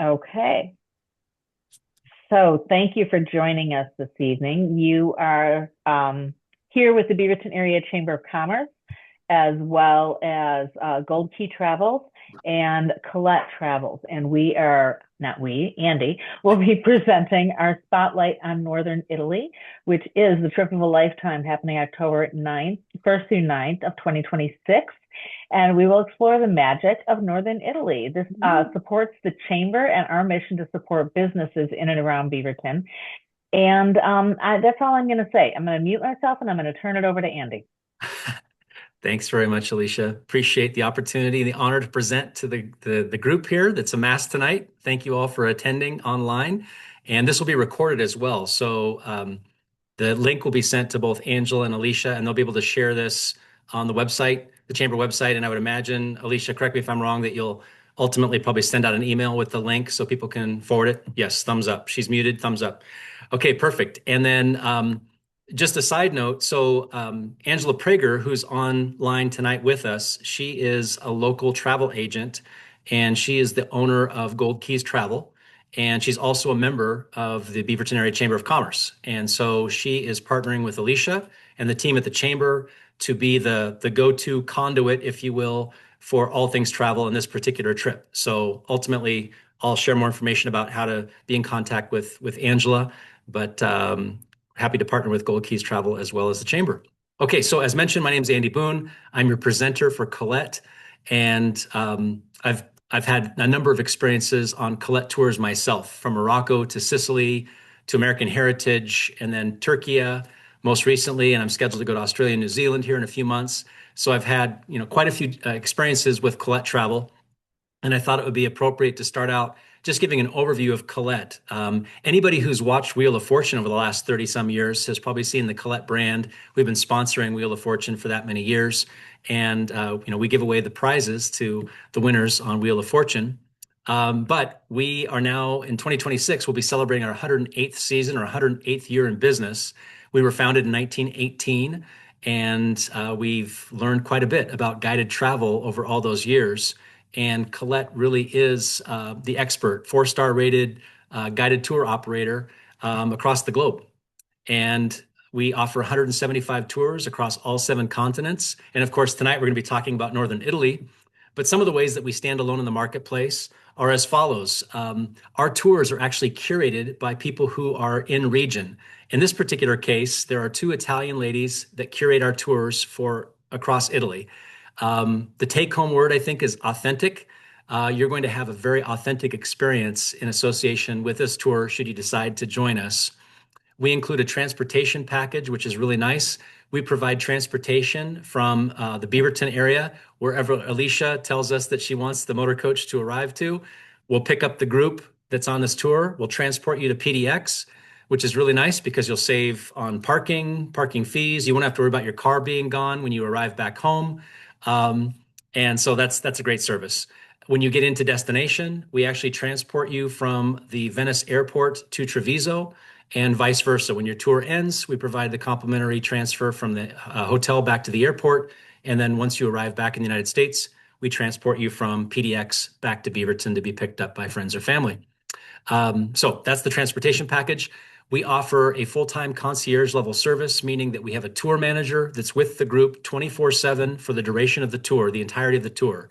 Okay. So thank you for joining us this evening. You are here with the Beaverton Area Chamber of Commerce, as well as Gold Key Travels and Colette Travels. And not we, Andy, will be presenting our Spotlight on Northern Italy, which is the trip of a lifetime happening October 9th, 1st through 9th of 2026. And we will explore the magic of Northern Italy. This supports the Chamber and our mission to support businesses in and around Beaverton. And that's all I'm going to say. I'm going to mute myself and I'm going to turn it over to Andy. Thanks very much, Alicia. Appreciate the opportunity and the honor to present to the group here that's amassed tonight. Thank you all for attending online. And this will be recorded as well. So the link will be sent to both Angela and Alicia, and they'll be able to share this on the website, the Chamber website. And I would imagine, Alicia, correct me if I'm wrong, that you'll ultimately probably send out an email with the link so people can forward it. Yes, thumbs up. She's muted, thumbs up. Okay, perfect. And then just a side note, so Angela Prager, who's online tonight with us, she is a local travel agent and she is the owner of Gold Keys Travel. And she's also a member of the Beaverton Area Chamber of Commerce. And so she is partnering with Alicia and the team at the Chamber to be the go-to conduit, if you will, for all things travel in this particular trip. So ultimately, I'll share more information about how to be in contact with Angela, but happy to partner with Gold Keys Travel as well as the Chamber. Okay, so as mentioned, my name is Andy Boone. I'm your presenter for Colette, and I've had a number of experiences on Colette tours myself, from Morocco to Sicily to American Heritage, and then Turkey most recently, and I'm scheduled to go to Australia and New Zealand here in a few months. So I've had quite a few experiences with Colette Travel, and I thought it would be appropriate to start out just giving an overview of Colette. Anybody who's watched Wheel of Fortune over the last 30 some years has probably seen the Colette brand. We've been sponsoring Wheel of Fortune for that many years. And, we give away the prizes to the winners on Wheel of Fortune. But we are now in 2026, we'll be celebrating our 108th season or 108th year in business. We were founded in 1918, and we've learned quite a bit about guided travel over all those years. And Colette really is the expert, four-star rated guided tour operator across the globe. And we offer 175 tours across all 7 continents. And of course, tonight we're going to be talking about Northern Italy. But some of the ways that we stand alone in the marketplace are as follows. Our tours are actually curated by people who are in region. In this particular case, there are 2 Italian ladies that curate our tours for across Italy. The take-home word, I think, is authentic. You're going to have a very authentic experience in association with this tour should you decide to join us. We include a transportation package, which is really nice. We provide transportation from the Beaverton area, wherever Alicia tells us that she wants the motor coach to arrive to. We'll pick up the group that's on this tour. We'll transport you to PDX, which is really nice because you'll save on parking fees. You won't have to worry about your car being gone when you arrive back home. And so that's a great service. When you get into destination, we actually transport you from the Venice airport to Treviso and vice versa. When your tour ends, we provide the complimentary transfer from the hotel back to the airport. And then once you arrive back in the United States, we transport you from PDX back to Beaverton to be picked up by friends or family. So that's the transportation package. We offer a full-time concierge level service, meaning that we have a tour manager that's with the group 24/7 for the duration of the tour, the entirety of the tour.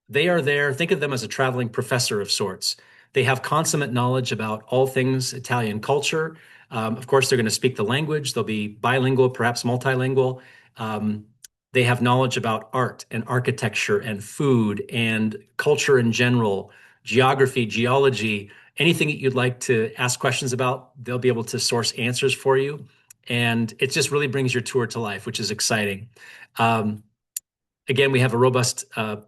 They are there. Think of them as a traveling professor of sorts. They have consummate knowledge about all things Italian culture. Of course, they're going to speak the language. They'll be bilingual, perhaps multilingual. They have knowledge about art and architecture and food and culture in general, geography, geology, anything that you'd like to ask questions about, they'll be able to source answers for you. And it just really brings your tour to life, which is exciting. Again, we have a robust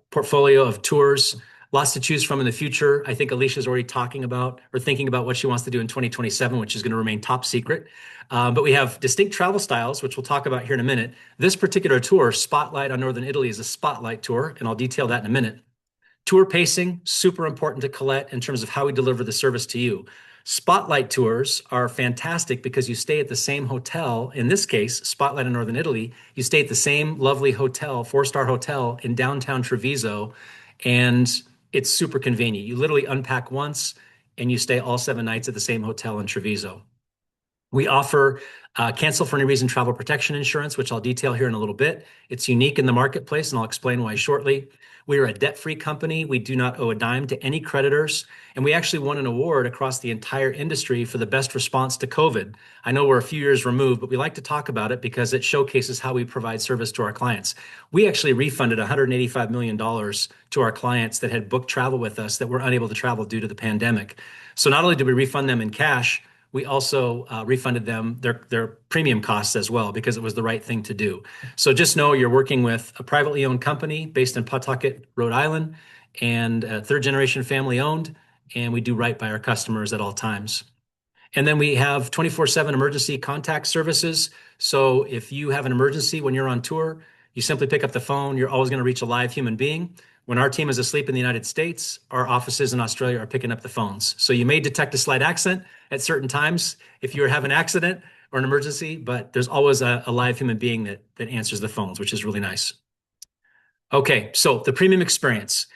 portfolio of tours, lots to choose from in the future. I think Alicia's already talking about or thinking about what she wants to do in 2027, which is going to remain top secret. But we have distinct travel styles, which we'll talk about here in a minute. This particular tour, Spotlight on Northern Italy, is a spotlight tour, and I'll detail that in a minute. Tour pacing, super important to Colette in terms of how we deliver the service to you. Spotlight tours are fantastic because you stay at the same hotel. In this case, Spotlight in Northern Italy, you stay at the same lovely hotel, 4-star hotel in downtown Treviso. And it's super convenient. You literally unpack once and you stay all 7 nights at the same hotel in Treviso. We offer cancel for any reason travel protection insurance, which I'll detail here in a little bit. It's unique in the marketplace, and I'll explain why shortly. We are a debt-free company. We do not owe a dime to any creditors, and we actually won an award across the entire industry for the best response to COVID. I know we're a few years removed, but we like to talk about it because it showcases how we provide service to our clients. We actually refunded $185 million to our clients that had booked travel with us that were unable to travel due to the pandemic. So not only did we refund them in cash, we also refunded them their premium costs as well because it was the right thing to do. So just know you're working with a privately owned company based in Pawtucket, Rhode Island, and third generation family owned, and we do right by our customers at all times. And then we have 24/7 emergency contact services. So if you have an emergency when you're on tour, you simply pick up the phone. You're always going to reach a live human being. When our team is asleep in the United States, our offices in Australia are picking up the phones. So you may detect a slight accent at certain times if you have an accident or an emergency, but there's always a live human being that answers the phones, which is really nice. Okay, so the premium experience.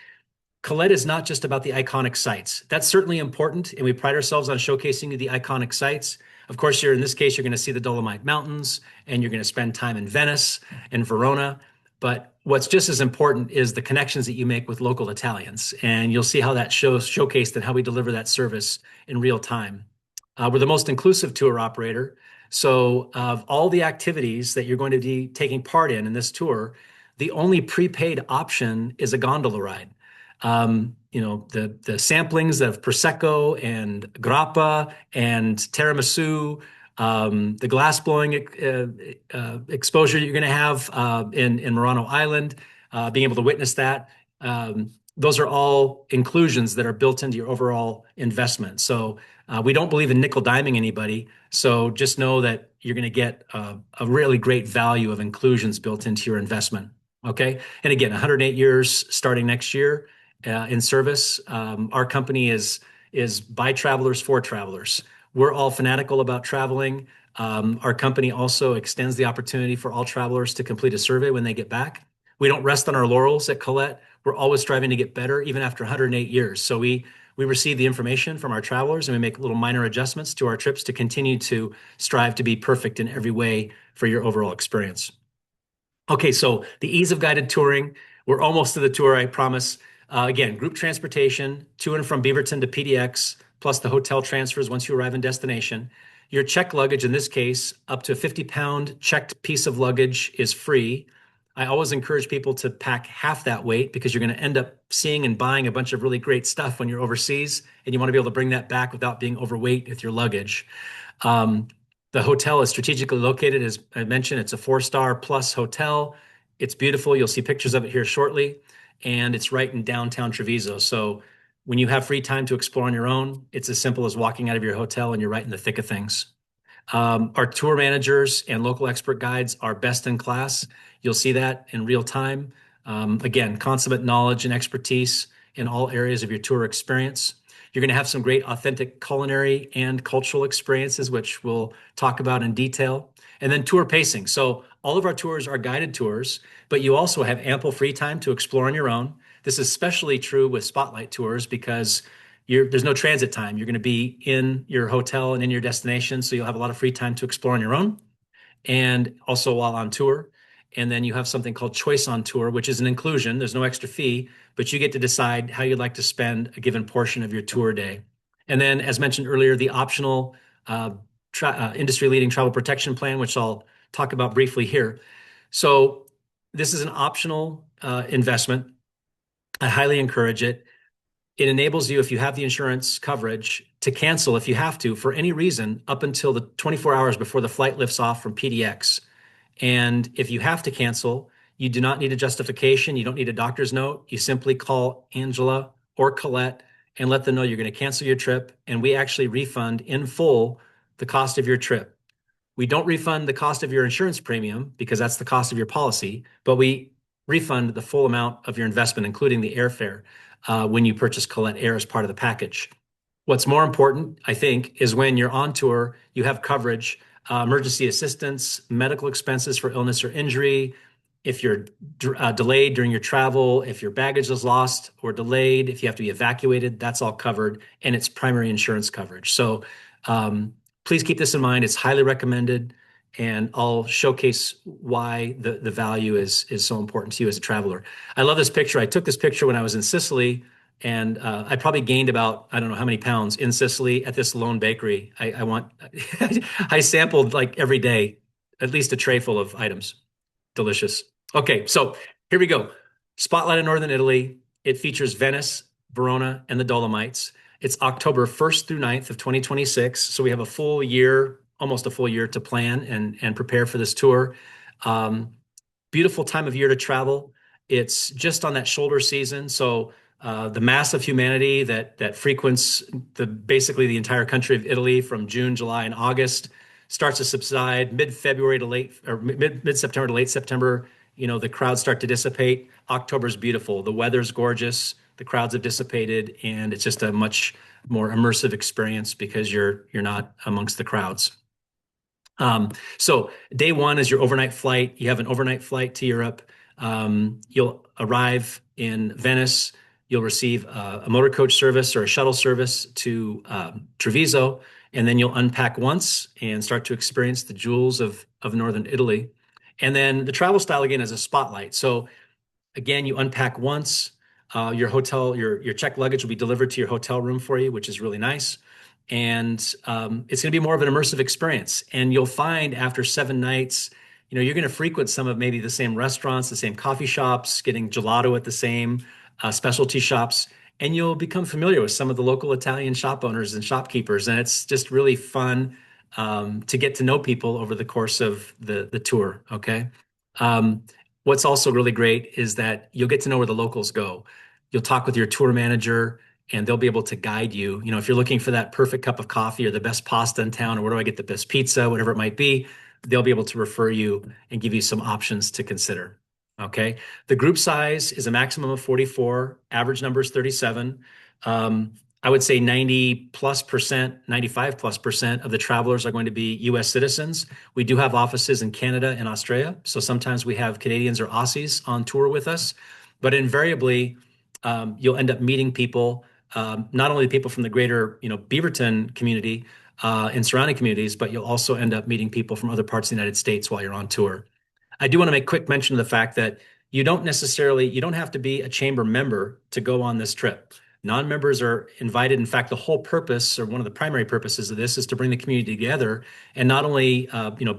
Colette is not just about the iconic sites. That's certainly important, and we pride ourselves on showcasing the iconic sites. Of course, in this case, you're going to see the Dolomite Mountains, and you're going to spend time in Venice and Verona. But what's just as important is the connections that you make with local Italians, and you'll see how that showcased and how we deliver that service in real time. We're the most inclusive tour operator. So of all the activities that you're going to be taking part in this tour, the only prepaid option is a gondola ride. The samplings of Prosecco and Grappa and tiramisu, the glass blowing exposure you're going to have in Murano Island, being able to witness that. Those are all inclusions that are built into your overall investment. So we don't believe in nickel diming anybody. So just know that you're going to get a really great value of inclusions built into your investment. Okay. And again, 108 years starting next year in service. Our company is by travelers for travelers. We're all fanatical about traveling. Our company also extends the opportunity for all travelers to complete a survey when they get back. We don't rest on our laurels at Colette. We're always striving to get better, even after 108 years. So we receive the information from our travelers and we make little minor adjustments to our trips to continue to strive to be perfect in every way for your overall experience. Okay, so the ease of guided touring. We're almost to the tour, I promise. Again, group transportation to and from Beaverton to PDX, plus the hotel transfers once you arrive in destination. Your checked luggage, in this case, up to a 50-pound checked piece of luggage is free. I always encourage people to pack half that weight because you're going to end up seeing and buying a bunch of really great stuff when you're overseas, and you want to be able to bring that back without being overweight with your luggage. The hotel is strategically located, as I mentioned. It's a 4-star plus hotel. It's beautiful. You'll see pictures of it here shortly, and it's right in downtown Treviso. So when you have free time to explore on your own, it's as simple as walking out of your hotel and you're right in the thick of things. Our tour managers and local expert guides are best in class. You'll see that in real time. Again, consummate knowledge and expertise in all areas of your tour experience. You're going to have some great authentic culinary and cultural experiences, which we'll talk about in detail. And then tour pacing. So all of our tours are guided tours, but you also have ample free time to explore on your own. This is especially true with spotlight tours because there's no transit time. You're going to be in your hotel and in your destination, so you'll have a lot of free time to explore on your own and also while on tour. And then you have something called Choice on Tour, which is an inclusion. There's no extra fee, but you get to decide how you'd like to spend a given portion of your tour day. And then, as mentioned earlier, the optional industry-leading travel protection plan, which I'll talk about briefly here. So this is an optional investment. I highly encourage it. It enables you, if you have the insurance coverage, to cancel if you have to for any reason up until the 24 hours before the flight lifts off from PDX. And if you have to cancel, you do not need a justification. You don't need a doctor's note. You simply call Angela or Colette and let them know you're going to cancel your trip. And we actually refund in full the cost of your trip. We don't refund the cost of your insurance premium because that's the cost of your policy, but we refund the full amount of your investment, including the airfare, when you purchase Colette Air as part of the package. What's more important, I think, is when you're on tour, you have coverage, emergency assistance, medical expenses for illness or injury, if you're delayed during your travel, if your baggage is lost or delayed, if you have to be evacuated, that's all covered, and it's primary insurance coverage. So um, please keep this in mind. It's highly recommended, and I'll showcase why the value is so important to you as a traveler. I love this picture. I took this picture when I was in Sicily, and I probably gained about, I don't know how many pounds in Sicily at this lone bakery. I want I sampled like every day, at least a tray full of items. Delicious. Okay, so here we go. Spotlight in Northern Italy. It features Venice, Verona, and the Dolomites. It's October 1st through 9th of 2026. So we have a full year, almost a full year to plan and prepare for this tour. Um, Beautiful time of year to travel. It's just on that shoulder season. So the mass of humanity that frequents basically the entire country of Italy from June, July, and August starts to subside mid-February to late or mid-September to late September. The crowds start to dissipate. October's beautiful. The weather's gorgeous. The crowds have dissipated, and it's just a much more immersive experience because you're not amongst the crowds. So day one is your overnight flight. You have an overnight flight to Europe. You'll arrive in Venice. You'll receive a motor coach service or a shuttle service to Treviso, and then you'll unpack once and start to experience the jewels of Northern Italy. And then the travel style again is a spotlight. So again, you unpack once. Your checked luggage will be delivered to your hotel room for you, which is really nice. And it's going to be more of an immersive experience. And you'll find after 7 nights, you're going to frequent some of maybe the same restaurants, the same coffee shops, getting gelato at the same specialty shops, and you'll become familiar with some of the local Italian shop owners and shopkeepers. And it's just really fun to get to know people over the course of the tour. Okay. Um, what's also really great is that you'll get to know where the locals go. You'll talk with your tour manager and they'll be able to guide you. If you're looking for that perfect cup of coffee or the best pasta in town, or where do I get the best pizza, whatever it might be, they'll be able to refer you and give you some options to consider. Okay. The group size is a maximum of 44, average number is 37. I would say 90 plus percent, 95 plus percent of the travelers are going to be US citizens. We do have offices in Canada and Australia. So sometimes we have Canadians or Aussies on tour with us, but invariably, you'll end up meeting people, not only people from the greater, Beaverton community and surrounding communities, but you'll also end up meeting people from other parts of the United States while you're on tour. I do want to make quick mention of the fact that you don't have to be a chamber member to go on this trip. Non-members are invited. In fact, the whole purpose, or one of the primary purposes of this, is to bring the community together, and not only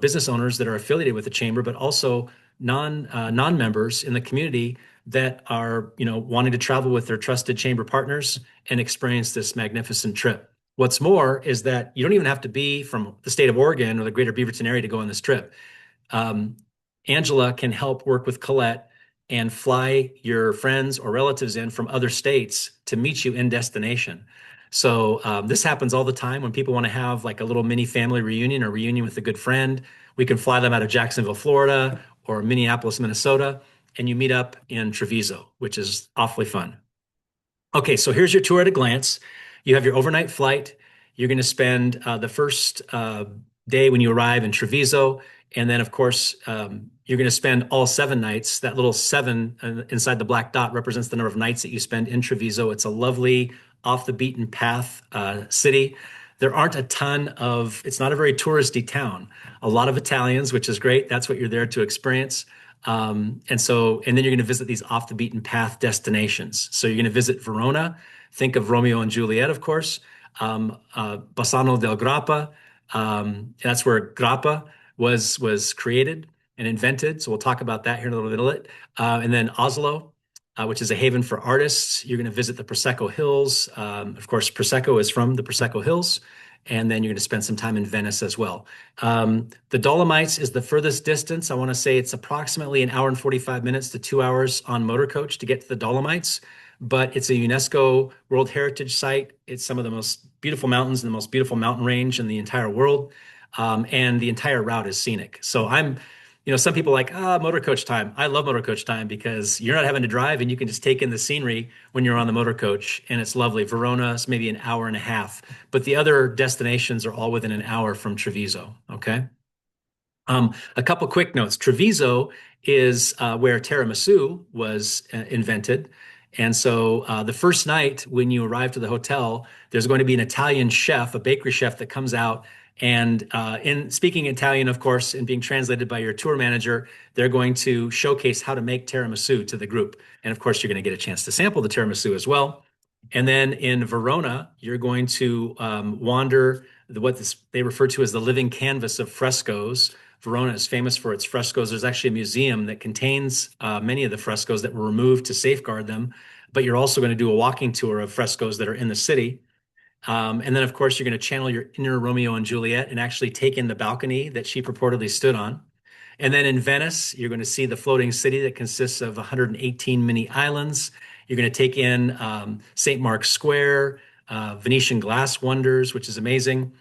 business owners that are affiliated with the chamber, but also non-members in the community that are wanting to travel with their trusted chamber partners and experience this magnificent trip. What's more is that you don't even have to be from the state of Oregon or the greater Beaverton area to go on this trip. Angela can help work with Colette and fly your friends or relatives in from other states to meet you in destination. So this happens all the time when people want to have like a little mini family reunion or reunion with a good friend. We can fly them out of Jacksonville, Florida, or Minneapolis, Minnesota, and you meet up in Treviso, which is awfully fun. Okay, so here's your tour at a glance. You have your overnight flight. You're going to spend the first day when you arrive in Treviso. And then, of course, you're going to spend all 7 nights. That little 7 inside the black dot represents the number of nights that you spend in Treviso. It's a lovely, off the beaten path city. There aren't it's not a very touristy town. A lot of Italians, which is great. That's what you're there to experience. And then you're going to visit these off the beaten path destinations. So you're going to visit Verona. Think of Romeo and Juliet, of course. Bassano del Grappa. That's where grappa was created and invented. So we'll talk about that here in a little bit. And then Oslo, which is a haven for artists. You're going to visit the Prosecco Hills. Of course, Prosecco is from the Prosecco Hills. And then you're going to spend some time in Venice as well. The Dolomites is the furthest distance. I want to say it's approximately an hour and 45 minutes to 2 hours on motor coach to get to the Dolomites. But it's a UNESCO World Heritage Site. It's some of the most beautiful mountains and the most beautiful mountain range in the entire world. And the entire route is scenic. So some people are like, motor coach time. I love motor coach time because you're not having to drive and you can just take in the scenery when you're on the motor coach, and it's lovely. Verona is maybe an hour and a half, but the other destinations are all within an hour from Treviso. Okay. A couple quick notes. Treviso is where tiramisu was invented. And so the first night when you arrive to the hotel, there's going to be an Italian chef, a bakery chef that comes out. And in speaking Italian, of course, and being translated by your tour manager, they're going to showcase how to make tiramisu to the group. And of course, you're going to get a chance to sample the tiramisu as well. And then in Verona, you're going to wander they refer to as the living canvas of frescoes. Verona is famous for its frescoes. There's actually a museum that contains many of the frescoes that were removed to safeguard them. But you're also going to do a walking tour of frescoes that are in the city. And then, of course, you're going to channel your inner Romeo and Juliet and actually take in the balcony that she purportedly stood on. And then in Venice, you're going to see the floating city that consists of 118 mini islands. You're going to take in St. Mark's Square, Venetian glass wonders, which is amazing.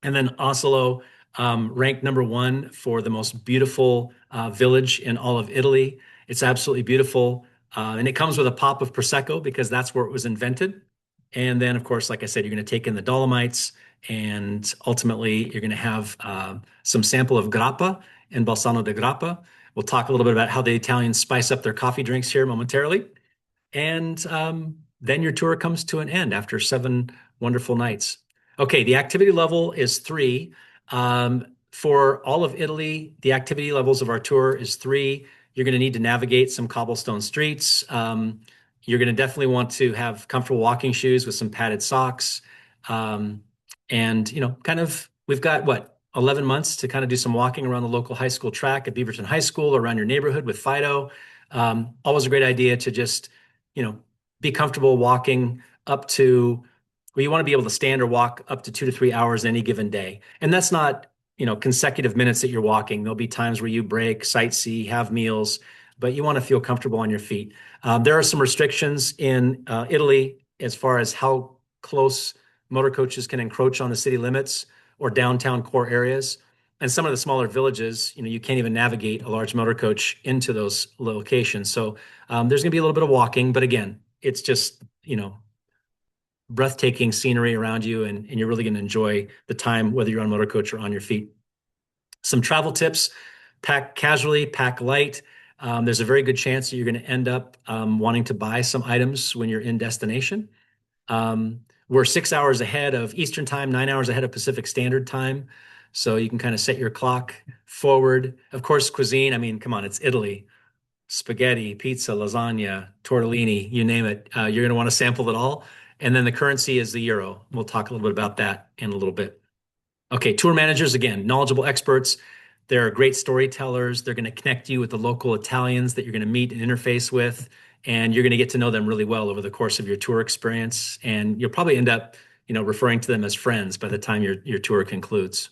And then Oslo, ranked number one for the most beautiful village in all of Italy. It's absolutely beautiful. And it comes with a pop of Prosecco because that's where it was invented. And then, of course, like I said, you're going to take in the Dolomites, and ultimately you're going to have some sample of grappa and Balsano di Grappa. We'll talk a little bit about how the Italians spice up their coffee drinks here momentarily. And then your tour comes to an end after 7 wonderful nights. Okay, the activity level is 3. For all of Italy, the activity levels of our tour is 3. You're going to need to navigate some cobblestone streets. You're going to definitely want to have comfortable walking shoes with some padded socks. And, we've got 11 months to kind of do some walking around the local high school track at Beaverton High School, around your neighborhood with Fido. Always a great idea to just, be comfortable walking up to where you want to be able to stand or walk up to 2 to 3 hours any given day. And that's not, consecutive minutes that you're walking. There'll be times where you break, sightsee, have meals, but you want to feel comfortable on your feet. There are some restrictions in Italy as far as how close motor coaches can encroach on the city limits or downtown core areas. And some of the smaller villages, you can't even navigate a large motor coach into those locations. So there's going to be a little bit of walking, but again, it's just, breathtaking scenery around you, and you're really going to enjoy the time, whether you're on motor coach or on your feet. Some travel tips: pack casually, pack light. There's a very good chance that you're going to end up wanting to buy some items when you're in destination. We're 6 hours ahead of Eastern time, 9 hours ahead of Pacific Standard Time. So you can kind of set your clock forward. Of course, cuisine, I mean, come on, it's Italy. Spaghetti, pizza, lasagna, tortellini, you name it. You're going to want to sample it all. And then the currency is the euro. We'll talk a little bit about that in a little bit. Okay, tour managers, again, knowledgeable experts. They're great storytellers. They're going to connect you with the local Italians that you're going to meet and interface with, and you're going to get to know them really well over the course of your tour experience. And you'll probably end up, referring to them as friends by the time your tour concludes.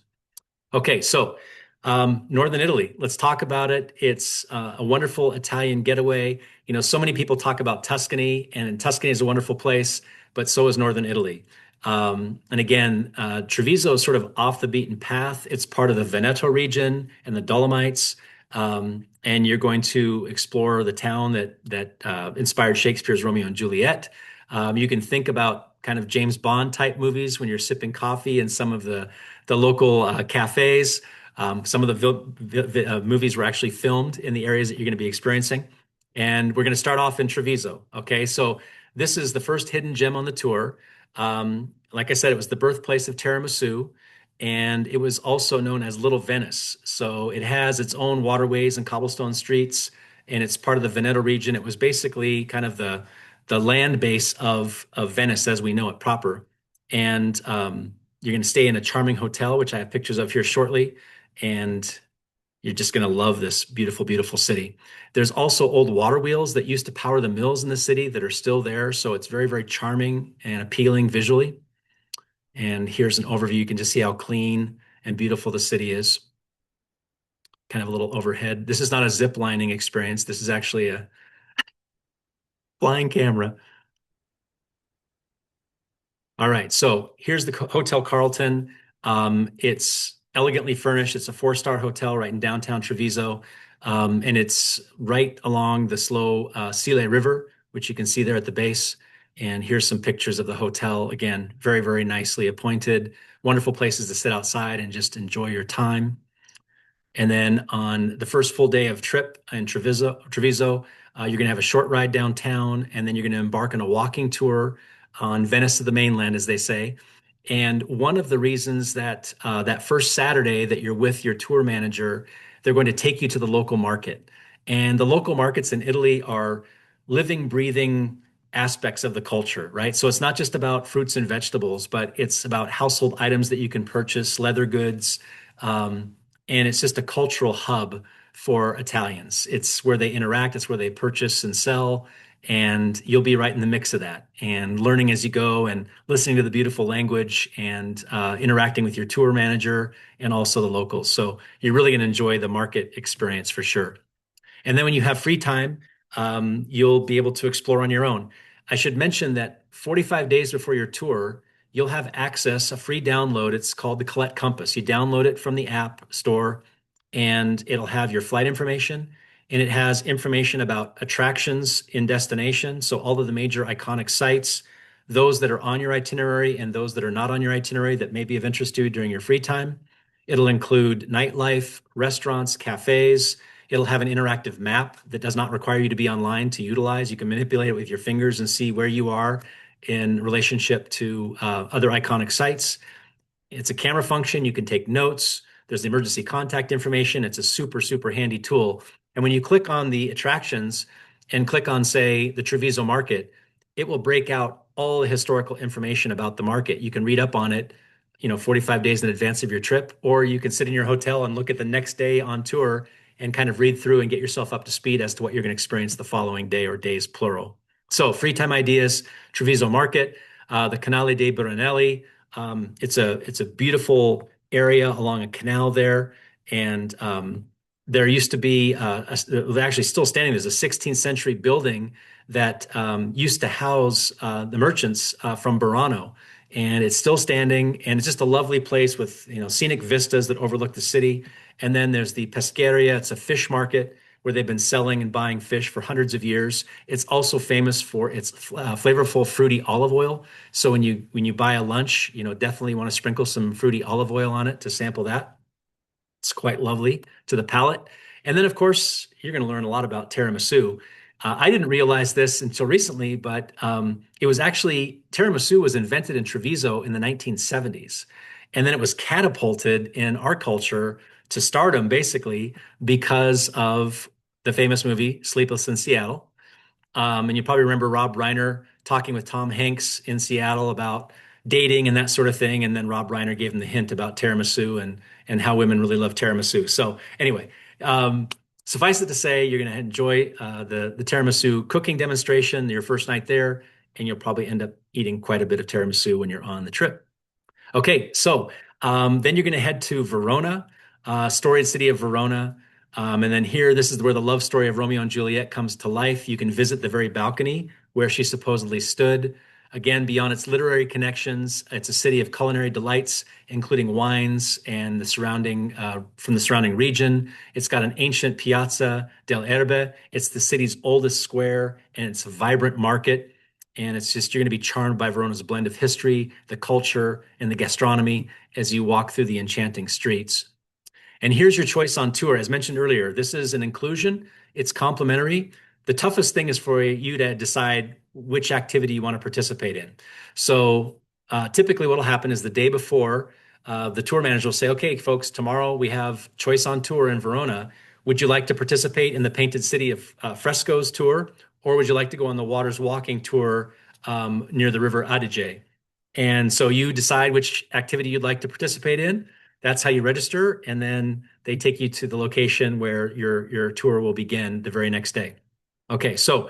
Okay, so Northern Italy, let's talk about it. It's a wonderful Italian getaway. So many people talk about Tuscany, and Tuscany is a wonderful place, but so is Northern Italy. And again, Treviso is sort of off the beaten path. It's part of the Veneto region and the Dolomites. And you're going to explore the town that inspired Shakespeare's Romeo and Juliet. You can think about kind of James Bond type movies when you're sipping coffee in some of the local cafes. Some of the movies were actually filmed in the areas that you're going to be experiencing. And we're going to start off in Treviso. Okay, so this is the first hidden gem on the tour. Like I said, it was the birthplace of tiramisu, and it was also known as Little Venice. So it has its own waterways and cobblestone streets, and it's part of the Veneto region. It was basically kind of the land base of Venice as we know it proper. And you're going to stay in a charming hotel, which I have pictures of here shortly, and you're just going to love this beautiful, beautiful city. There's also old water wheels that used to power the mills in the city that are still there. So it's very, very charming and appealing visually. And here's an overview. You can just see how clean and beautiful the city is. Kind of a little overhead. This is not a zip lining experience. This is actually a flying camera. All right, so here's the Hotel Carlton. It's elegantly furnished. It's a 4-star hotel right in downtown Treviso. And it's right along the slow Sile River, which you can see there at the base. And here's some pictures of the hotel. Again, very, very nicely appointed. Wonderful places to sit outside and just enjoy your time. And then on the first full day of trip in Treviso, you're going to have a short ride downtown, and then you're going to embark on a walking tour on Venice to the mainland, as they say. And one of the reasons that that first Saturday that you're with your tour manager, they're going to take you to the local market. And the local markets in Italy are living, breathing aspects of the culture, right? So it's not just about fruits and vegetables, but it's about household items that you can purchase, leather goods, um, and it's just a cultural hub for Italians. It's where they interact, it's where they purchase and sell, and you'll be right in the mix of that and learning as you go and listening to the beautiful language and interacting with your tour manager and also the locals. So you're really going to enjoy the market experience for sure. And then when you have free time, you'll be able to explore on your own. I should mention that 45 days before your tour, you'll have access, a free download. It's called the Colette Compass. You download it from the App Store, and it'll have your flight information, and it has information about attractions in destination. So all of the major iconic sites, those that are on your itinerary and those that are not on your itinerary that may be of interest to you during your free time. It'll include nightlife, restaurants, cafes. It'll have an interactive map that does not require you to be online to utilize. You can manipulate it with your fingers and see where you are in relationship to other iconic sites. It's a camera function. You can take notes. There's the emergency contact information. It's a super, super handy tool. And when you click on the attractions and click on, say, the Treviso Market, it will break out all the historical information about the market. You can read up on it, 45 days in advance of your trip, or you can sit in your hotel and look at the next day on tour and kind of read through and get yourself up to speed as to what you're going to experience the following day or days, plural. So free time ideas, Treviso Market, the Canale dei Brunelli. It's a beautiful area along a canal there, and there used to be actually still standing. There's a 16th century building that used to house the merchants from Burano, and it's still standing. And it's just a lovely place with scenic vistas that overlook the city. And then there's the Pescheria. It's a fish market where they've been selling and buying fish for hundreds of years. It's also famous for its flavorful fruity olive oil. So when you buy a lunch, definitely want to sprinkle some fruity olive oil on it to sample that. It's quite lovely to the palate. And then, of course, you're going to learn a lot about tiramisu. I didn't realize this until recently, but it was actually tiramisu was invented in Treviso in the 1970s. And then it was catapulted in our culture to stardom, basically, because of the famous movie Sleepless in Seattle. And you probably remember Rob Reiner talking with Tom Hanks in Seattle about dating and that sort of thing. And then Rob Reiner gave him the hint about tiramisu and how women really love tiramisu. So anyway, suffice it to say, you're going to enjoy the tiramisu cooking demonstration your first night there, and you'll probably end up eating quite a bit of tiramisu when you're on the trip. Okay, so then you're going to head to Verona, storied city of Verona. And then here, this is where the love story of Romeo and Juliet comes to life. You can visit the very balcony where she supposedly stood. Again, beyond its literary connections, it's a city of culinary delights, including wines and from the surrounding region. It's got an ancient Piazza del Erbe. It's the city's oldest square, and it's a vibrant market. And it's just, you're going to be charmed by Verona's blend of history, the culture, and the gastronomy as you walk through the enchanting streets. And here's your choice on tour. As mentioned earlier, this is an inclusion. It's complimentary. The toughest thing is for you to decide which activity you want to participate in. So typically what will happen is the day before, the tour manager will say, okay, folks, tomorrow we have Choice on Tour in Verona. Would you like to participate in the Painted City of Frescoes tour? Or would you like to go on the Waters Walking tour near the River Adige? And so you decide which activity you'd like to participate in. That's how you register, and then they take you to the location where your tour will begin the very next day. Okay, so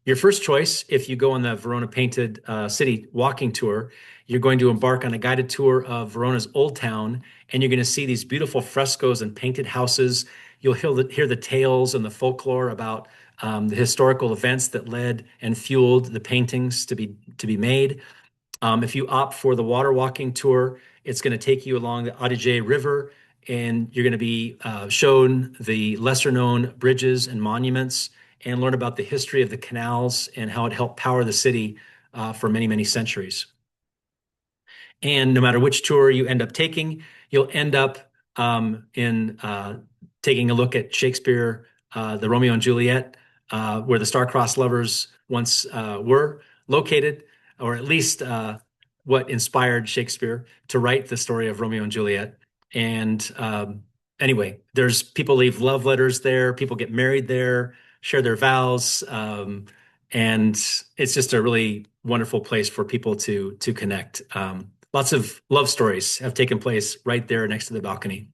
your first choice, if you go on the Verona Painted City walking tour, you're going to embark on a guided tour of Verona's Old Town, and you're going to see these beautiful frescoes and painted houses. You'll hear the tales and the folklore about the historical events that led and fueled the paintings to be made. If you opt for the water walking tour, it's going to take you along the Adige River, and you're going to be shown the lesser known bridges and monuments and learn about the history of the canals and how it helped power the city for many, many centuries. And no matter which tour you end up taking, you'll end up in taking a look at Shakespeare, the Romeo and Juliet, where the star-crossed lovers once were located, or at least what inspired Shakespeare to write the story of Romeo and Juliet. And anyway, there's people leave love letters there, people get married there, share their vows, and it's just a really wonderful place for people to connect. Lots of love stories have taken place right there next to the balcony.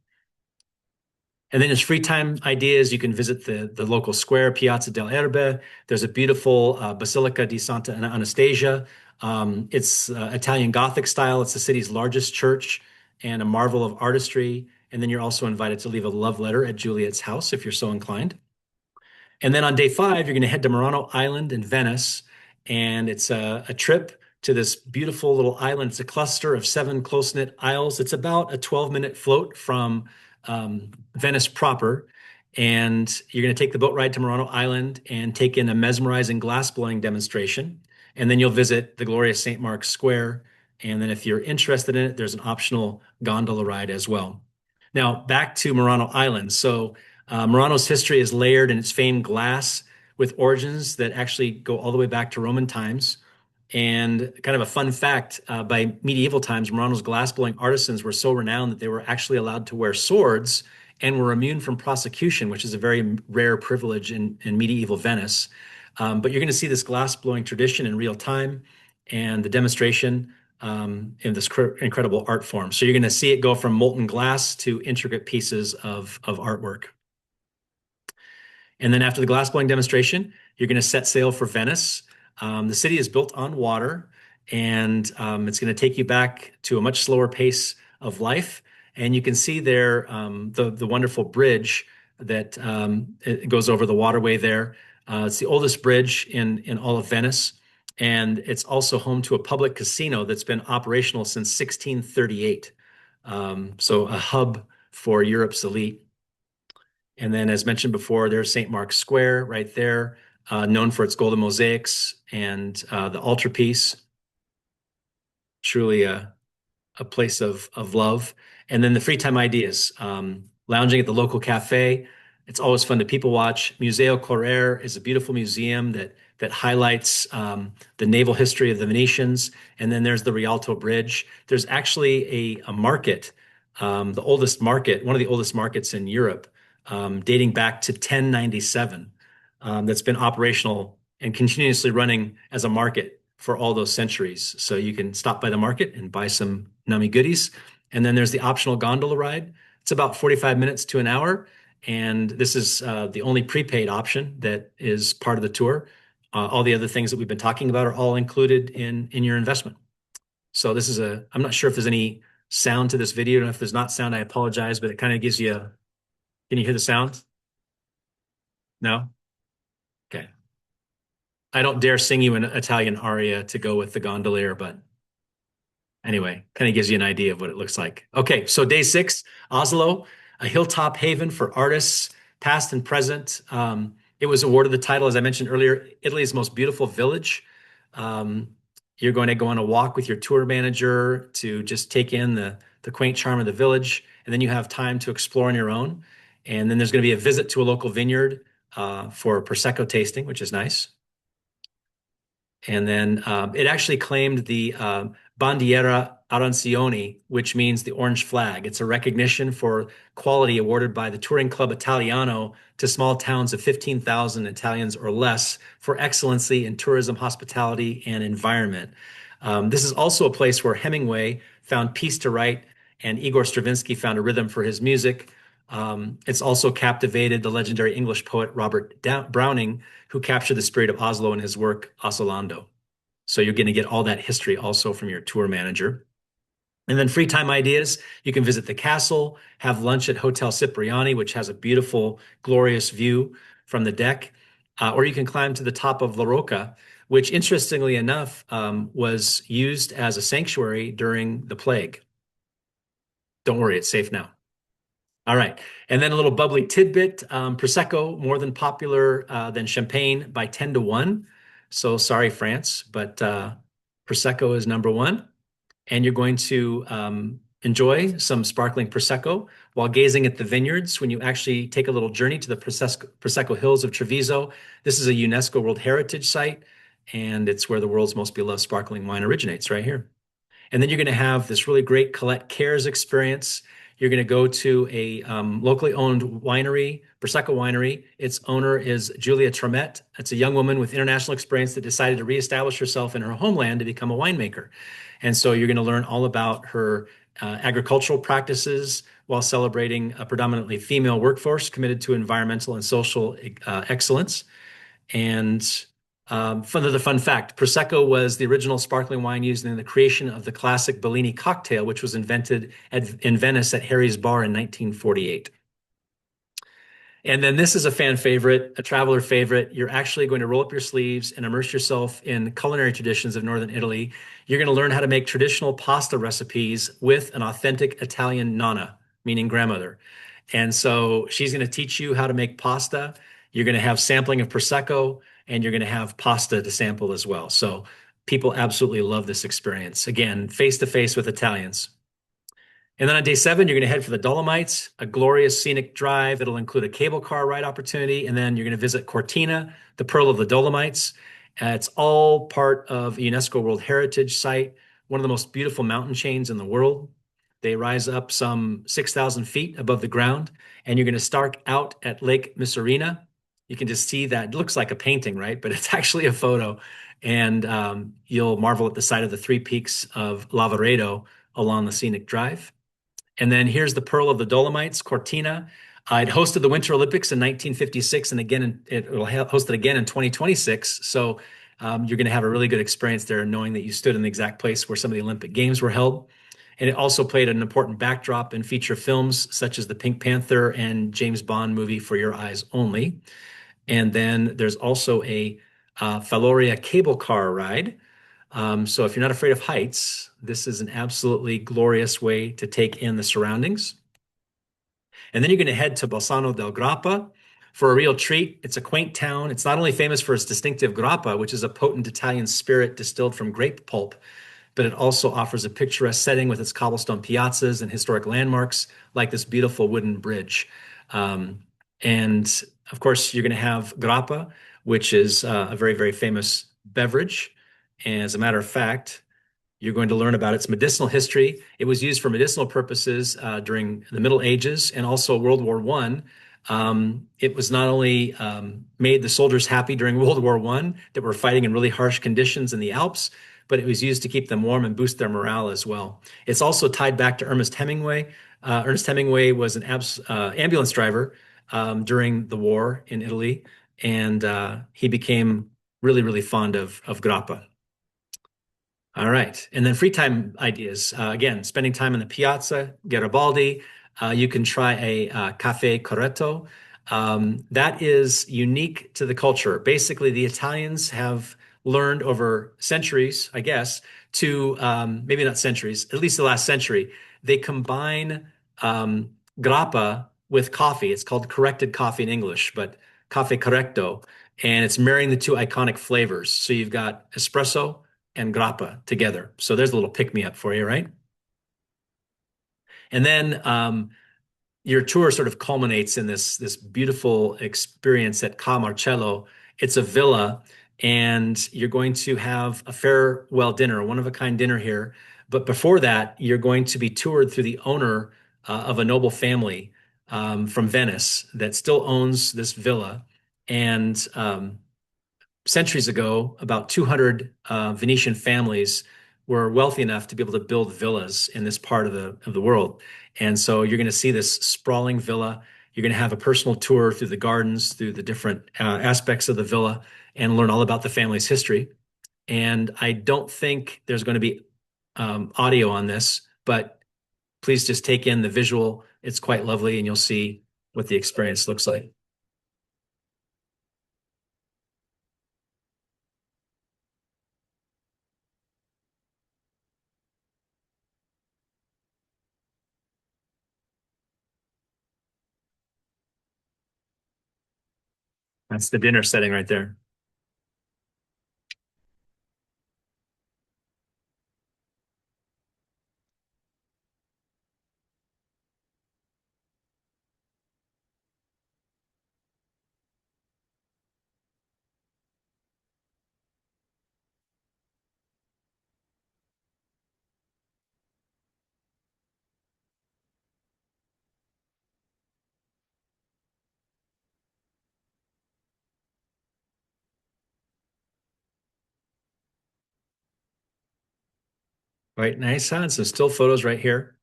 And then as free time ideas, you can visit the local square, Piazza del Erbe. There's a beautiful Basilica di Santa Anastasia. It's Italian Gothic style. It's the city's largest church and a marvel of artistry. And then you're also invited to leave a love letter at Juliet's house if you're so inclined. And then on day 5, you're going to head to Murano Island in Venice. And it's a trip to this beautiful little island. It's a cluster of 7 close-knit isles. It's about a 12-minute float from Venice proper. And you're going to take the boat ride to Murano Island and take in a mesmerizing glass blowing demonstration. And then you'll visit the glorious St. Mark's Square. And then if you're interested in it, there's an optional gondola ride as well. Now, back to Murano Island. So Murano's history is layered in its famed glass with origins that actually go all the way back to Roman times. And kind of a fun fact, by medieval times, Murano's glassblowing artisans were so renowned that they were actually allowed to wear swords and were immune from prosecution, which is a very rare privilege in medieval Venice. But you're going to see this glassblowing tradition in real time and the demonstration in this incredible art form. So you're going to see it go from molten glass to intricate pieces of artwork. And then after the glassblowing demonstration, you're going to set sail for Venice. The city is built on water, and it's going to take you back to a much slower pace of life. And you can see there the wonderful bridge that it goes over the waterway there. It's the oldest bridge in all of Venice, and it's also home to a public casino that's been operational since 1638. So a hub for Europe's elite. And then, as mentioned before, there's St. Mark's Square right there, known for its golden mosaics and the altarpiece. Truly a place of love. And then the free time ideas, lounging at the local cafe. It's always fun to people watch. Museo Correr is a beautiful museum that highlights the naval history of the Venetians. And then there's the Rialto Bridge. There's actually a market, the oldest market, one of the oldest markets in Europe, dating back to 1097, that's been operational and continuously running as a market for all those centuries. So you can stop by the market and buy some nummy goodies. And then there's the optional gondola ride. It's about 45 minutes to an hour. And this is the only prepaid option that is part of the tour. All the other things that we've been talking about are all included in your investment. So this is I'm not sure if there's any sound to this video. And if there's not sound, I apologize, but it kind of gives you can you hear the sound? No? Okay. I don't dare sing you an Italian aria to go with the gondolier, but anyway, kind of gives you an idea of what it looks like. Okay, so day 6, Oslo, a hilltop haven for artists, past and present. It was awarded the title, as I mentioned earlier, Italy's most beautiful village. You're going to go on a walk with your tour manager to just take in the quaint charm of the village, and then you have time to explore on your own. And then there's going to be a visit to a local vineyard for Prosecco tasting, which is nice. And then it actually claimed the Bandiera Arancione, which means the orange flag. It's a recognition for quality awarded by the Touring Club Italiano to small towns of 15,000 Italians or less for excellency in tourism, hospitality, and environment. This is also a place where Hemingway found peace to write and Igor Stravinsky found a rhythm for his music. It's also captivated the legendary English poet Robert Browning, who captured the spirit of Oslo in his work Asolando. So you're going to get all that history also from your tour manager. And then free time ideas, you can visit the castle, have lunch at Hotel Cipriani, which has a beautiful, glorious view from the deck, or you can climb to the top of La Rocca, which interestingly enough was used as a sanctuary during the plague. Don't worry, it's safe now. All right. And then a little bubbly tidbit, Prosecco, more than popular than Champagne by 10 to 1. So sorry, France, but Prosecco is number 1. And you're going to enjoy some sparkling Prosecco while gazing at the vineyards. When you actually take a little journey to the Prosecco Hills of Treviso, this is a UNESCO World Heritage Site, and it's where the world's most beloved sparkling wine originates, right here. And then you're going to have this really great Colette Cares experience. You're going to go to a locally owned winery, Prosecco Winery. Its owner is Julia Tramet. It's a young woman with international experience that decided to reestablish herself in her homeland to become a winemaker. And so you're going to learn all about her agricultural practices while celebrating a predominantly female workforce committed to environmental and social excellence. And fun fact, Prosecco was the original sparkling wine used in the creation of the classic Bellini cocktail, which was invented in Venice at Harry's Bar in 1948. And then this is a fan favorite, a traveler favorite. You're actually going to roll up your sleeves and immerse yourself in culinary traditions of Northern Italy. You're going to learn how to make traditional pasta recipes with an authentic Italian nonna, meaning grandmother. And so she's going to teach you how to make pasta. You're going to have sampling of Prosecco, and you're going to have pasta to sample as well. So people absolutely love this experience. Again, face to face with Italians. And then on day 7, you're going to head for the Dolomites, a glorious scenic drive. It'll include a cable car ride opportunity. And then you're going to visit Cortina, the Pearl of the Dolomites. It's all part of a UNESCO World Heritage Site, one of the most beautiful mountain chains in the world. They rise up some 6,000 feet above the ground. And you're going to start out at Lake Misurina. You can just see that. It looks like a painting, right? But it's actually a photo. And you'll marvel at the sight of the 3 peaks of Lavaredo along the scenic drive. And then here's the Pearl of the Dolomites, Cortina. It hosted the Winter Olympics in 1956, and again, it will host it again in 2026. So you're going to have a really good experience there, knowing that you stood in the exact place where some of the Olympic Games were held. And it also played an important backdrop in feature films such as the Pink Panther and James Bond movie For Your Eyes Only. And then there's also a Faloria cable car ride. So if you're not afraid of heights, this is an absolutely glorious way to take in the surroundings. And then you're going to head to Bolzano del Grappa for a real treat. It's a quaint town. It's not only famous for its distinctive grappa, which is a potent Italian spirit distilled from grape pulp, but it also offers a picturesque setting with its cobblestone piazzas and historic landmarks like this beautiful wooden bridge. And of course, you're going to have grappa, which is a very, very famous beverage. And as a matter of fact, you're going to learn about its medicinal history. It was used for medicinal purposes during the Middle Ages and also World War I. It was not only made the soldiers happy during World War I that were fighting in really harsh conditions in the Alps, but it was used to keep them warm and boost their morale as well. It's also tied back to Ernest Hemingway. Ernest Hemingway was an ambulance driver during the war in Italy, and he became really, really fond of grappa. All right. And then free time ideas. Again, spending time in the Piazza Garibaldi. You can try a Caffè Corretto. That is unique to the culture. Basically, the Italians have learned over centuries, I guess, to maybe not centuries, at least the last century, they combine grappa with coffee. It's called corrected coffee in English, but Caffè Corretto. And it's marrying the two iconic flavors. So you've got espresso and grappa together. So there's a little pick me up for you, right? And then your tour sort of culminates in this beautiful experience at Ca Marcello. It's a villa, and you're going to have a farewell dinner, a one-of-a-kind dinner here. But before that, you're going to be toured through the owner of a noble family from Venice that still owns this villa. And centuries ago, about 200 Venetian families were wealthy enough to be able to build villas in this part of the world. And so you're going to see this sprawling villa. You're going to have a personal tour through the gardens, through the different aspects of the villa, and learn all about the family's history. And I don't think there's going to be audio on this, but please just take in the visual. It's quite lovely, and you'll see what the experience looks like. That's the dinner setting right there. Right, nice, huh? And some still photos right here.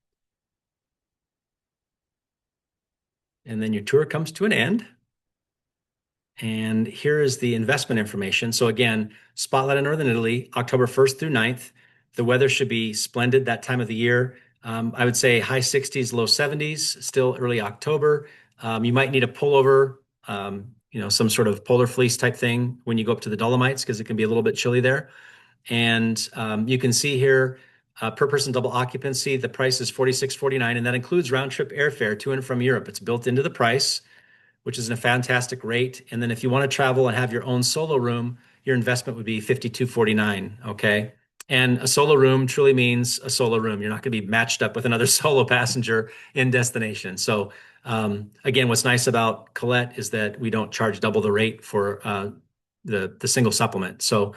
And then your tour comes to an end. And here is the investment information. So again, Spotlight on Northern Italy, October 1st through 9th. The weather should be splendid that time of the year. I would say high 60s, low 70s, still early October. You might need a pullover, some sort of polar fleece type thing when you go up to the Dolomites because it can be a little bit chilly there. And you can see here, per person double occupancy, the price is $46.49, and that includes round trip airfare to and from Europe. It's built into the price, which is a fantastic rate. And then if you want to travel and have your own solo room, your investment would be $52.49. Okay. And a solo room truly means a solo room. You're not going to be matched up with another solo passenger in destination. So, again, what's nice about Colette is that we don't charge double the rate for the single supplement. So,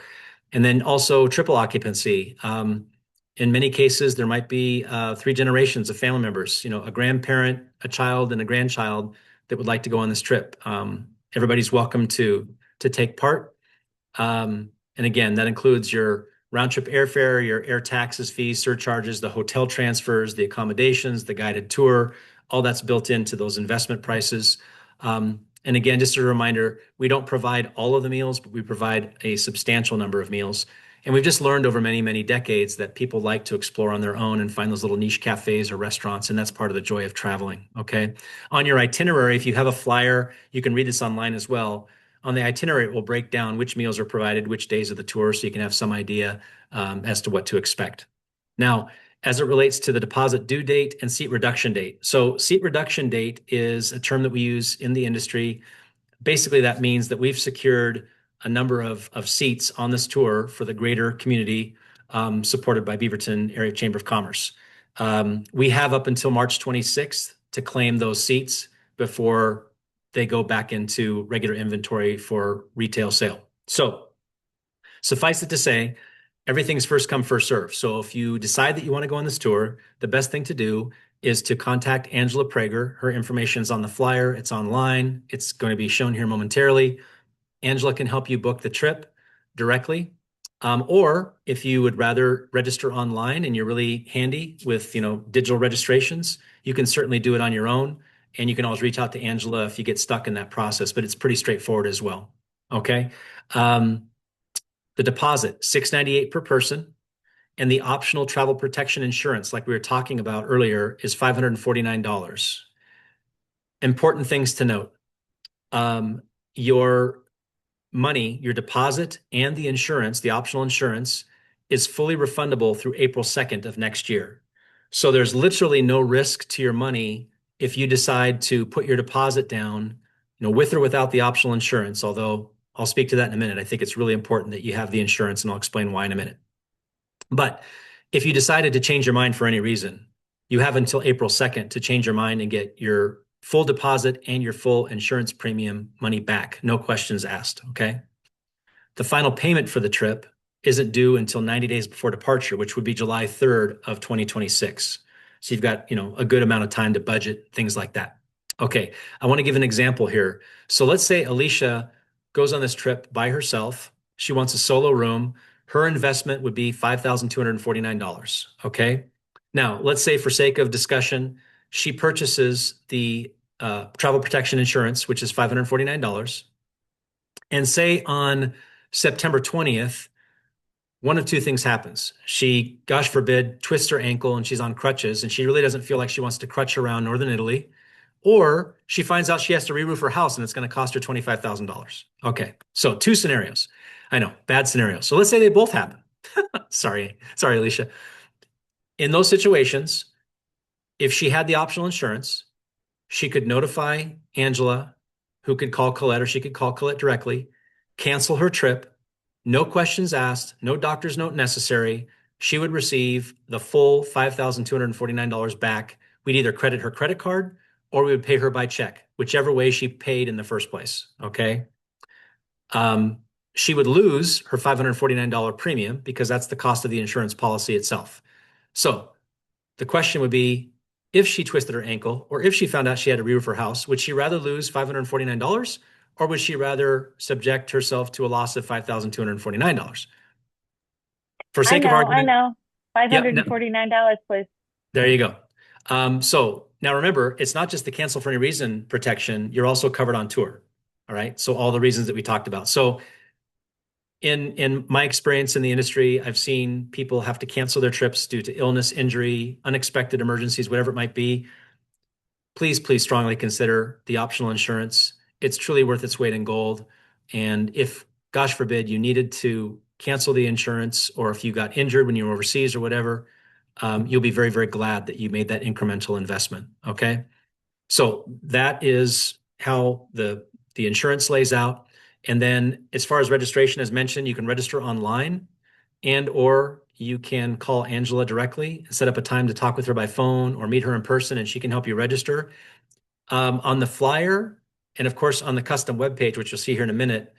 and then also triple occupancy. In many cases, there might be three generations of family members, a grandparent, a child, and a grandchild that would like to go on this trip. Everybody's welcome to take part. And again, that includes your round trip airfare, your air taxes, fees, surcharges, the hotel transfers, the accommodations, the guided tour, all that's built into those investment prices. And again, just a reminder, we don't provide all of the meals, but we provide a substantial number of meals. And we've just learned over many, many decades that people like to explore on their own and find those little niche cafes or restaurants. And that's part of the joy of traveling. Okay. On your itinerary, if you have a flyer, you can read this online as well. On the itinerary, it will break down which meals are provided, which days of the tour, so you can have some idea as to what to expect. Now, as it relates to the deposit due date and seat reduction date. So seat reduction date is a term that we use in the industry. Basically, that means that we've secured a number of seats on this tour for the greater community, supported by Beaverton Area Chamber of Commerce. We have up until March 26th to claim those seats before they go back into regular inventory for retail sale. So suffice it to say, everything's first come, first serve. So if you decide that you want to go on this tour, the best thing to do is to contact Angela Prager. Her information is on the flyer. It's online. It's going to be shown here momentarily. Angela can help you book the trip directly. Or if you would rather register online and you're really handy with, digital registrations, you can certainly do it on your own. And you can always reach out to Angela if you get stuck in that process, but it's pretty straightforward as well. Okay. The deposit, $698 per person. And the optional travel protection insurance, like we were talking about earlier, is $549. Important things to note. Your money, your deposit, and the insurance, the optional insurance, is fully refundable through April 2nd of next year. So there's literally no risk to your money if you decide to put your deposit down, with or without the optional insurance, although I'll speak to that in a minute. I think it's really important that you have the insurance, and I'll explain why in a minute. But if you decided to change your mind for any reason, you have until April 2nd to change your mind and get your full deposit and your full insurance premium money back. No questions asked. Okay. The final payment for the trip isn't due until 90 days before departure, which would be July 3rd of 2026. So you've got, a good amount of time to budget, things like that. Okay. I want to give an example here. So let's say Alicia goes on this trip by herself. She wants a solo room. Her investment would be $5,249. Okay. Now, let's say for sake of discussion, she purchases the travel protection insurance, which is $549. And say on September 20th, one of two things happens. She, gosh forbid, twists her ankle and she's on crutches and she really doesn't feel like she wants to crutch around Northern Italy. Or she finds out she has to re-roof her house and it's going to cost her $25,000. Okay, so two scenarios. I know, bad scenarios. So let's say they both happen. Sorry, Alicia. In those situations, if she had the optional insurance, she could notify Angela, who could call Colette, or she could call Colette directly, cancel her trip, no questions asked, no doctor's note necessary. She would receive the full $5,249 back. We'd either credit her credit card or we would pay her by check, whichever way she paid in the first place. Okay. She would lose her $549 premium because that's the cost of the insurance policy itself. So the question would be, if she twisted her ankle or if she found out she had to re-roof her house, would she rather lose $549 or would she rather subject herself to a loss of $5,249? For I sake of know, I argument, know. Yep. $549, please. There you go. So now remember, it's not just the cancel for any reason protection. You're also covered on tour. All right. So all the reasons that we talked about. So in my experience in the industry, I've seen people have to cancel their trips due to illness, injury, unexpected emergencies, whatever it might be. Please strongly consider the optional insurance. It's truly worth its weight in gold. And if, gosh forbid, you needed to cancel the insurance, or if you got injured when you were overseas or whatever, you'll be very glad that you made that incremental investment. Okay. So that is how the insurance lays out. And then as far as registration, as mentioned, you can register online, and or you can call Angela directly and set up a time to talk with her by phone or meet her in person, and she can help you register. On the flyer, and of course on the custom webpage, which you'll see here in a minute,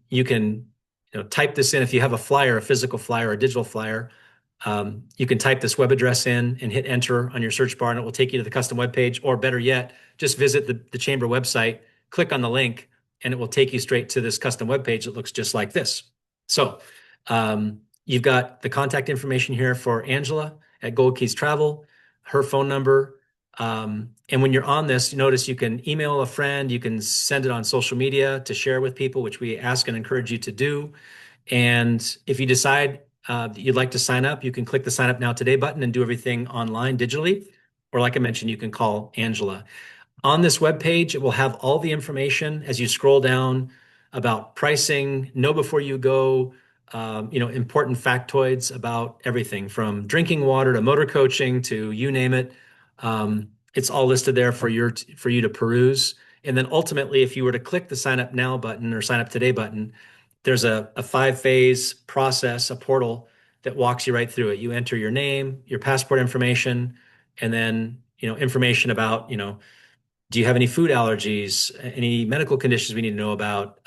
you can type this in. If you have a flyer, a physical flyer or a digital flyer, you can type this web address in and hit enter on your search bar, and it will take you to the custom webpage. Or better yet, just visit the chamber website, click on the link, and it will take you straight to this custom webpage that looks just like this. So you've got the contact information here for Angela at Gold Keys Travel, her phone number. And when you're on this, notice you can email a friend, you can send it on social media to share with people, which we ask and encourage you to do. And if you decide that you'd like to sign up, you can click the sign up now today button and do everything online digitally. Or like I mentioned, you can call Angela. On this webpage, it will have all the information as you scroll down about pricing, know before you go, important factoids about everything from drinking water to motor coaching to you name it. It's all listed there for you to peruse. And then ultimately, if you were to click the sign up now button or sign up today button, there's a 5-phase process, a portal that walks you right through it. You enter your name, your passport information, and then information about do you have any food allergies, any medical conditions we need to know about?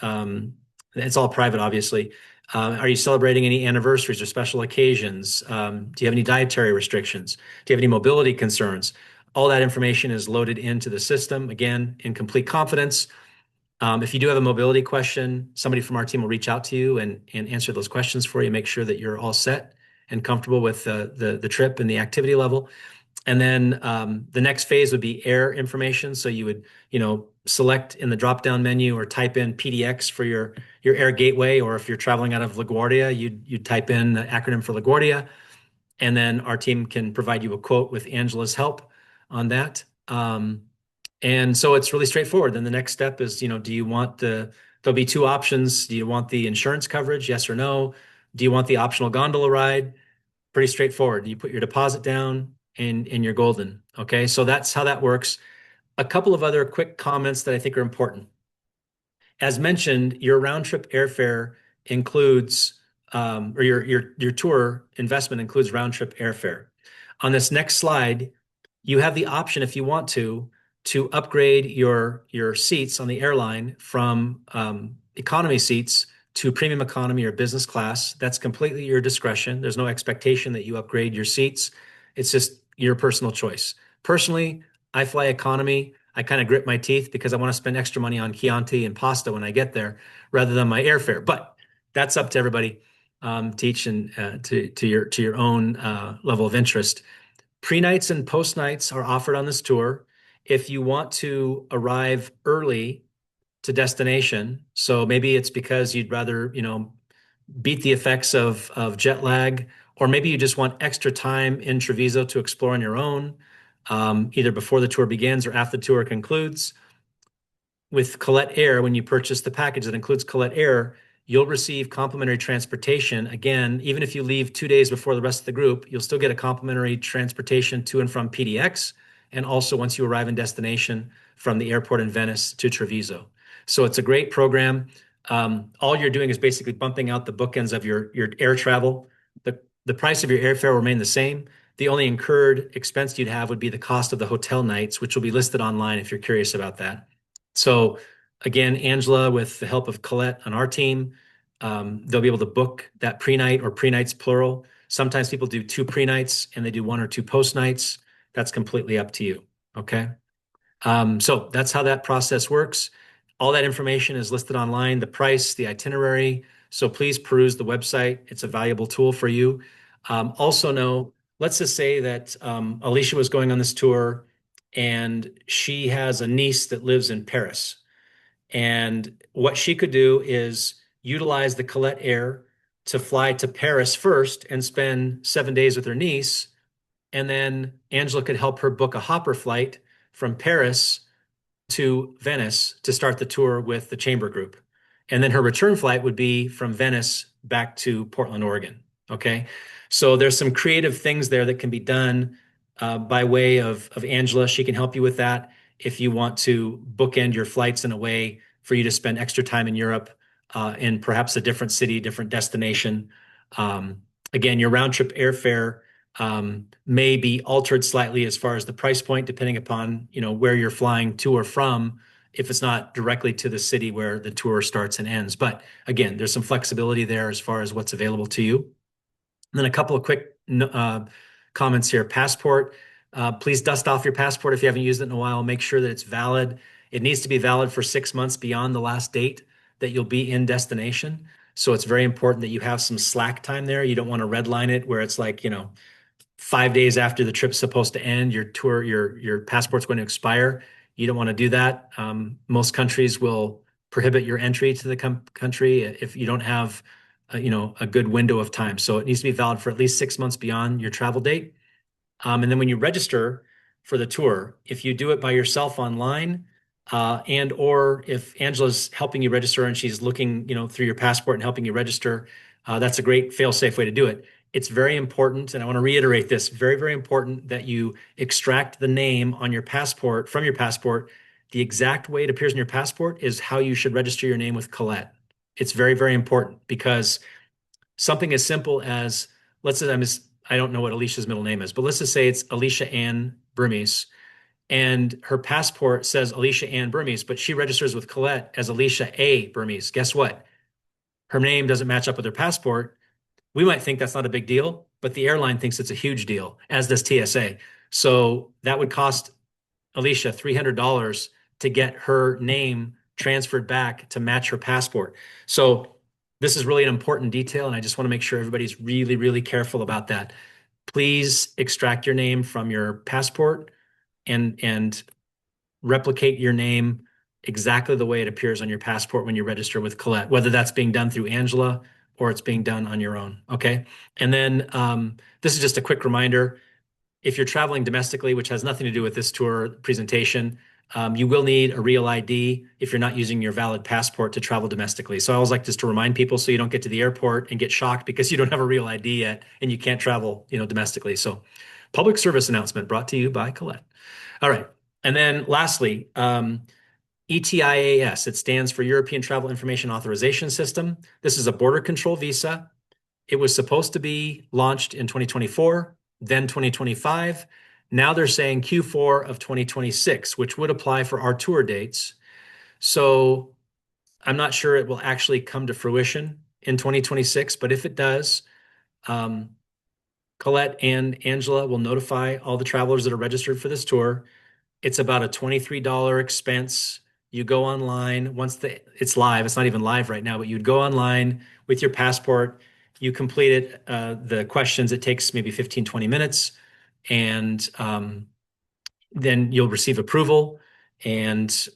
It's all private, obviously. Are you celebrating any anniversaries or special occasions? Do you have any dietary restrictions? Do you have any mobility concerns? All that information is loaded into the system, again, in complete confidence. If you do have a mobility question, somebody from our team will reach out to you and answer those questions for you, make sure that you're all set and comfortable with the trip and the activity level. And then the next phase would be air information. So you would, select in the drop-down menu or type in PDX for your air gateway, or if you're traveling out of LaGuardia, you'd type in the acronym for LaGuardia, and then our team can provide you a quote with Angela's help on that. And so it's really straightforward. Then the next step is, do you want there'll be two options. Do you want the insurance coverage? Yes or no? Do you want the optional gondola ride? Pretty straightforward. You put your deposit down and you're golden. Okay. So that's how that works. A couple of other quick comments that I think are important. As mentioned, your round trip airfare includes, or your tour investment includes round trip airfare. On this next slide, you have the option, if you want to upgrade your seats on the airline from economy seats to premium economy or business class. That's completely your discretion. There's no expectation that you upgrade your seats. It's just your personal choice. Personally, I fly economy. I kind of grit my teeth because I want to spend extra money on Chianti and pasta when I get there rather than my airfare. But that's up to everybody to each and to your own level of interest. Pre-nights and post-nights are offered on this tour. If you want to arrive early to destination, so maybe it's because you'd rather, beat the effects of jet lag, or maybe you just want extra time in Treviso to explore on your own, either before the tour begins or after the tour concludes. With Colette Air, when you purchase the package that includes Colette Air, you'll receive complimentary transportation. Again, even if you leave 2 days before the rest of the group, you'll still get a complimentary transportation to and from PDX, and also once you arrive in destination from the airport in Venice to Treviso. So it's a great program. All you're doing is basically bumping out the bookends of your air travel. The price of your airfare will remain the same. The only incurred expense you'd have would be the cost of the hotel nights, which will be listed online if you're curious about that. So again, Angela, with the help of Colette on our team, they'll be able to book that pre-night or pre-nights plural. Sometimes people do 2 pre-nights and they do 1 or 2 post-nights. That's completely up to you. Okay. So that's how that process works. All that information is listed online, the price, the itinerary. So please peruse the website. It's a valuable tool for you. Also know, let's just say that Alicia was going on this tour and she has a niece that lives in Paris. And what she could do is utilize the Colette Air to fly to Paris first and spend 7 days with her niece. And then Angela could help her book a hopper flight from Paris to Venice to start the tour with the Chamber Group. And then her return flight would be from Venice back to Portland, Oregon. Okay. So there's some creative things there that can be done by way of Angela. She can help you with that if you want to bookend your flights in a way for you to spend extra time in Europe in perhaps a different city, different destination. Again, your round trip airfare may be altered slightly as far as the price point, depending upon, where you're flying to or from, if it's not directly to the city where the tour starts and ends. But again, there's some flexibility there as far as what's available to you. And then a couple of quick comments here. Passport. Please dust off your passport if you haven't used it in a while. Make sure that it's valid. It needs to be valid for 6 months beyond the last date that you'll be in destination. So it's very important that you have some slack time there. You don't want to redline it where it's like, 5 days after the trip's supposed to end, your passport's going to expire. You don't want to do that. Most countries will prohibit your entry to the country if you don't have, a good window of time. So it needs to be valid for at least 6 months beyond your travel date. And then when you register for the tour, if you do it by yourself online, and or if Angela's helping you register and she's looking, through your passport and helping you register, that's a great fail-safe way to do it. It's very important, and I want to reiterate this, very, very important that you extract the name on your passport from your passport. The exact way it appears in your passport is how you should register your name with Colette. It's very, very important because something as simple as, let's say I don't know what Alicia's middle name is, but let's just say it's Alicia Ann Burmese, and her passport says Alicia Ann Burmese, but she registers with Colette as Alicia A. Burmese. Guess what? Her name doesn't match up with her passport. We might think that's not a big deal, but the airline thinks it's a huge deal, as does TSA. So that would cost Alicia $300 to get her name transferred back to match her passport. So this is really an important detail, and I just want to make sure everybody's really, really careful about that. Please extract your name from your passport and replicate your name exactly the way it appears on your passport when you register with Colette, whether that's being done through Angela or it's being done on your own. Okay. And then this is just a quick reminder. If you're traveling domestically, which has nothing to do with this tour presentation, you will need a real ID if you're not using your valid passport to travel domestically. So I always like just to remind people so you don't get to the airport and get shocked because you don't have a real ID yet and you can't travel, domestically. So public service announcement brought to you by Colette. All right. And then lastly, ETIAS, it stands for European Travel Information Authorization System. This is a border control visa. It was supposed to be launched in 2024, then 2025. Now they're saying Q4 of 2026, which would apply for our tour dates. So I'm not sure it will actually come to fruition in 2026, but if it does, Colette and Angela will notify all the travelers that are registered for this tour. It's about a $23 expense. You go online once it's live. It's not even live right now, but you'd go online with your passport. You complete it, the questions. It takes maybe 15, 20 minutes. And then you'll receive approval and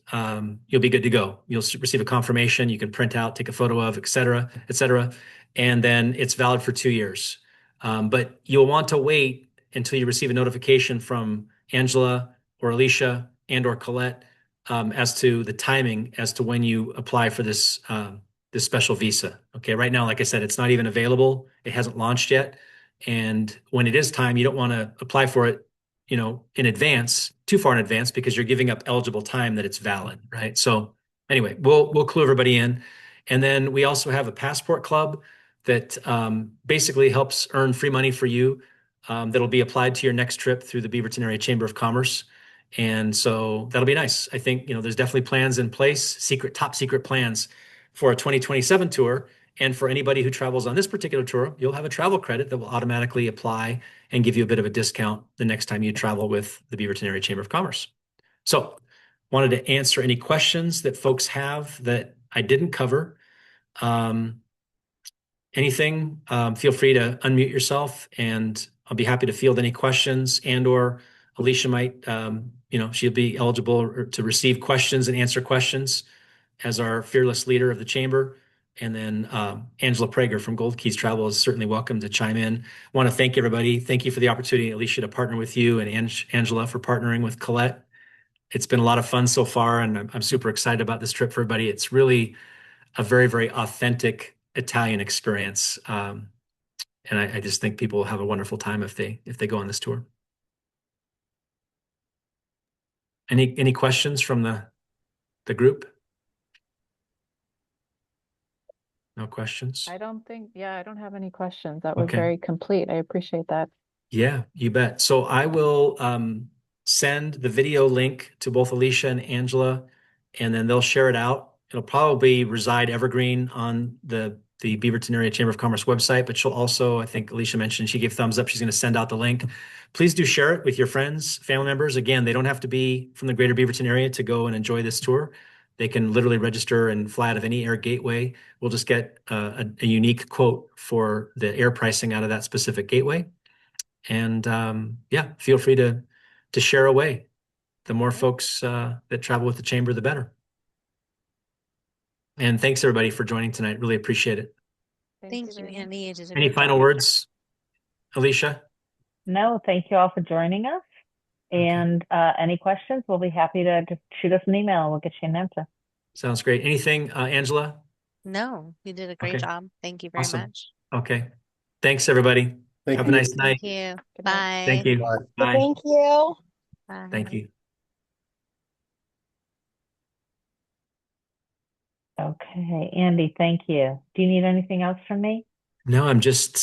you'll be good to go. You'll receive a confirmation you can print out, take a photo of, et cetera, et cetera. And then it's valid for 2 years. But you'll want to wait until you receive a notification from Angela or Alicia and or Colette as to the timing as to when you apply for this special visa. Okay, right now, like I said, it's not even available. It hasn't launched yet. And when it is time, you don't want to apply for it, in advance, too far in advance, because you're giving up eligible time that it's valid, right? So anyway, we'll clue everybody in. And then we also have a passport club that basically helps earn free money for you that'll be applied to your next trip through the Beaverton Area Chamber of Commerce. And so that'll be nice. I think, there's definitely plans in place, top secret plans for a 2027 tour. And for anybody who travels on this particular tour, you'll have a travel credit that will automatically apply and give you a bit of a discount the next time you travel with the Beaverton Area Chamber of Commerce. So wanted to answer any questions that folks have that I didn't cover. anything, feel free to unmute yourself, and I'll be happy to field any questions. And or Alicia might, she'll be eligible to receive questions and answer questions as our fearless leader of the chamber. And then Angela Prager from Gold Keys Travel is certainly welcome to chime in. I want to thank everybody. Thank you for the opportunity, Alicia, to partner with you, and Angela for partnering with Colette. It's been a lot of fun so far, and I'm super excited about this trip for everybody. It's really a very, very authentic Italian experience. And I just think people will have a wonderful time if they go on this tour. Any questions from the group? No questions? I don't have any questions. That was Okay. very complete. I appreciate that. Yeah, you bet. So I will send the video link to both Alicia and Angela, and then they'll share it out. It'll probably reside evergreen on the Beaverton Area Chamber of Commerce website, but she'll also, I think Alicia mentioned, she gave thumbs up. She's going to send out the link. Please do share it with your friends, family members. Again, they don't have to be from the greater Beaverton area to go and enjoy this tour. They can literally register and fly out of any air gateway. We'll just get a unique quote for the air pricing out of that specific gateway. And yeah, feel free to share away. The more folks that travel with the chamber, the better. And thanks everybody for joining tonight. Really appreciate it. Thank you, very much. Andy. You did a Any great final job. words, Alicia? No, thank you all for joining us. And any questions, we'll be happy to just shoot us an email and we'll get you an answer. Sounds great. Anything, Angela? No, you did a great Okay. job. Thank you very Awesome. much. Okay. Thanks everybody. Thank Have you. a nice night. Thank you. Good night. Bye. Thank you. Bye. Bye. Thank you. Bye. Thank you. Okay, Andy, thank you. Do you need anything else from me? No, I'm just